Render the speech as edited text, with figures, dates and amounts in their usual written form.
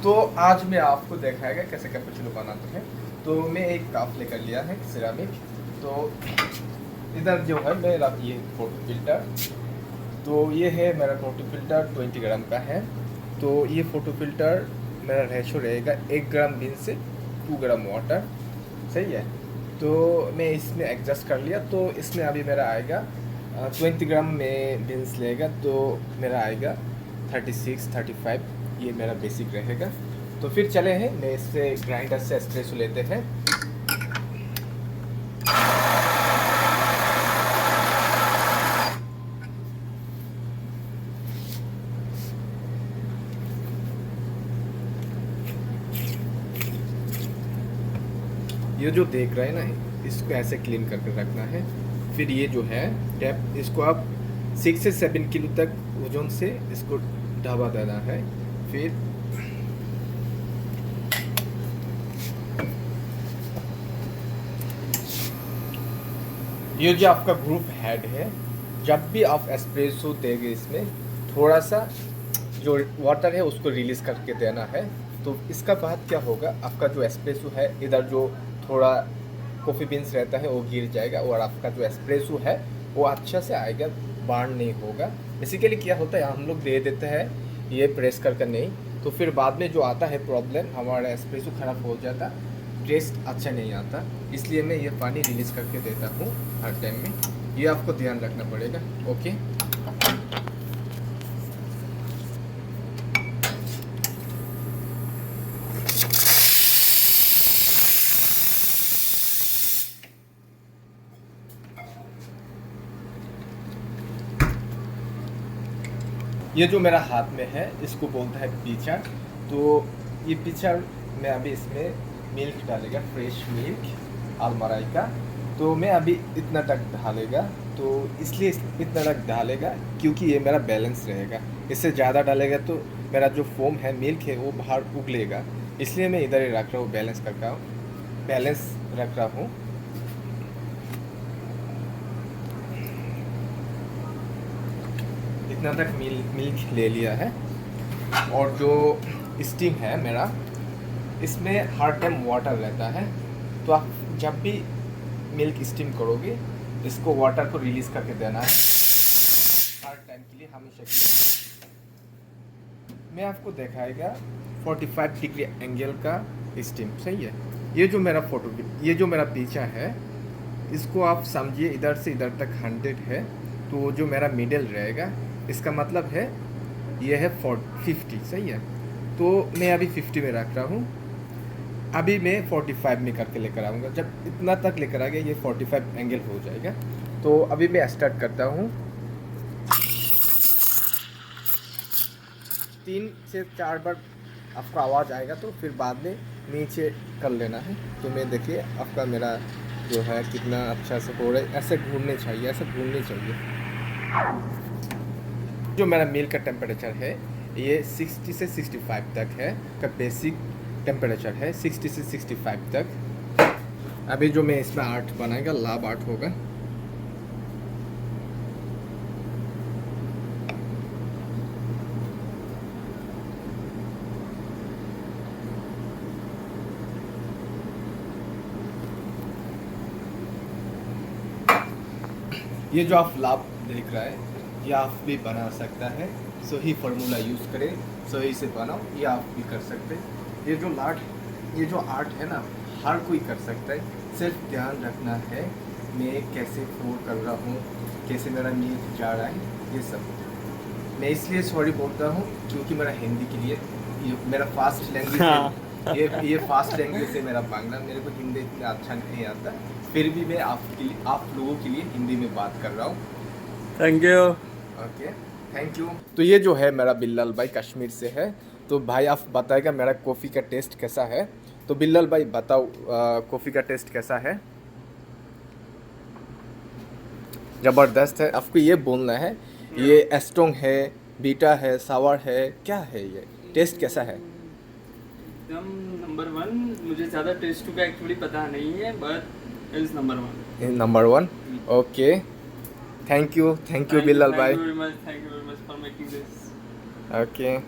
तो आज मैं आपको दिखाएगा कैसे कैपुचिनो बनाते हैं। तो मैं एक कप लेकर लिया है सिरामिक। तो इधर जो है मेरा ये फोटो फिल्टर, तो ये है मेरा फोटो फिल्टर 20 ग्राम का है। तो ये फोटो फिल्टर मेरा रेशो रहेगा 1 ग्राम बीन से 2 ग्राम वाटर, सही है। तो मैं इसमें एडजस्ट कर लिया। तो इसमें अभी मेरा आएगा 20 ग्राम में बीन्स लेगा तो मेरा आएगा 36-35, ये मेरा बेसिक रहेगा। तो फिर चले हैं, मैं इससे ग्राइंडर से एस्प्रेसो लेते हैं। ये जो देख रहे हैं ना, इसको ऐसे क्लीन करके रखना है। फिर ये जो है टैप, इसको आप 6 से 7 किलो तक वजन से इसको ढाबा देना है। फिर ये जो आपका ग्रुप हेड है, जब भी आप एस्प्रेसो देंगे इसमें थोड़ा सा जो वाटर है उसको रिलीज़ करके देना है। तो इसका बाद क्या होगा, आपका जो एस्प्रेसो है इधर जो थोड़ा कॉफ़ी बीन्स रहता है वो गिर जाएगा और आपका जो एस्प्रेसो है वो अच्छा से आएगा, बार्न नहीं होगा। बेसिकली क्या होता है, हम लोग दे देते हैं ये प्रेस करके नहीं, तो फिर बाद में जो आता है प्रॉब्लम, हमारा एस्प्रेसो ख़राब हो जाता, टेस्ट अच्छा नहीं आता। इसलिए मैं ये पानी रिलीज़ करके देता हूँ हर टाइम में, ये आपको ध्यान रखना पड़ेगा। ओके, ये जो मेरा हाथ में है इसको बोलता है पिचर। तो ये पिचर मैं अभी इसमें मिल्क डालेगा, फ्रेश मिल्क अलमराई का। तो मैं अभी इतना तक डालेगा, तो इसलिए इतना तक डालेगा क्योंकि ये मेरा बैलेंस रहेगा। इससे ज़्यादा डालेगा तो मेरा जो फोम है, मिल्क है, वो बाहर उगलेगा। इसलिए मैं इधर ही रख रहा हूँ, बैलेंस कर रहा हूँ, बैलेंस रख रहा हूँ। इतना तक मिल्क ले लिया है। और जो स्टीम है मेरा, इसमें हर टाइम वाटर रहता है। तो आप जब भी मिल्क स्टीम करोगे इसको वाटर को रिलीज़ करके देना है हर टाइम के लिए, हमेशा के लिए। मैं आपको दिखाएगा 45 डिग्री एंगल का स्टीम, सही है। ये जो मेरा पीछा है, इसको आप समझिए इधर से इधर तक 100 है। तो जो मेरा मिडल रहेगा, इसका मतलब है ये है 50, सही है। तो मैं अभी 50 में रख रहा हूँ। अभी मैं 45 में करके लेकर आऊँगा। जब इतना तक लेकर आ गया, ये 45 एंगल हो जाएगा। तो अभी मैं स्टार्ट करता हूँ। 3 से 4 बार आपका आवाज़ आएगा, तो फिर बाद में नीचे कर लेना है। तो मैं देखिए आपका मेरा जो है कितना अच्छा से हो रहा है। ऐसे घूमने चाहिए, ऐसे घूमने चाहिए। जो मेरा मिल्क का टेम्परेचर है ये 60 से 65 तक है, का बेसिक टेम्परेचर है 60 से 65 तक। अभी जो मैं इसमें आर्ट बनाएगा, लाभ आर्ट होगा। ये जो आप लाभ देख रहा है, ये आप भी बना सकता है। सही फार्मूला यूज़ करें, सही से बनाओ, ये आप भी कर सकते हैं। ये जो आर्ट है ना, हर कोई कर सकता है। सिर्फ ध्यान रखना है मैं कैसे फोल्ड कर रहा हूँ, कैसे मेरा नींद जा रहा है, ये सब। मैं इसलिए सॉरी बोलता हूँ क्योंकि मेरा हिंदी के लिए ये मेरा फास्ट लैंग्वेज है। ये फास्ट लैंग्वेज है मेरा बांग्ला, मेरे को हिंदी इतना अच्छा नहीं आता। फिर भी मैं आप लोगों के लिए हिंदी में बात कर रहा हूँ। Thank you. Okay, thank you. तो ये जो है मेरा बिल्लाल भाई कश्मीर से है। तो भाई आप बताएगा मेरा कॉफ़ी का टेस्ट कैसा है। तो बिल्लाल भाई बताओ, कॉफ़ी का टेस्ट कैसा है। ज़बरदस्त है। आपको ये बोलना है ये स्ट्रॉन्ग है, बीटा है, सावर है, क्या है, ये टेस्ट कैसा है। एकदम नंबर 1। मुझे ज़्यादा टेस्ट का एक्चुअली पता नहीं है, but is number 1। Number 1। Okay, thank you Bilal भाई। Thank you very much for making this. Okay.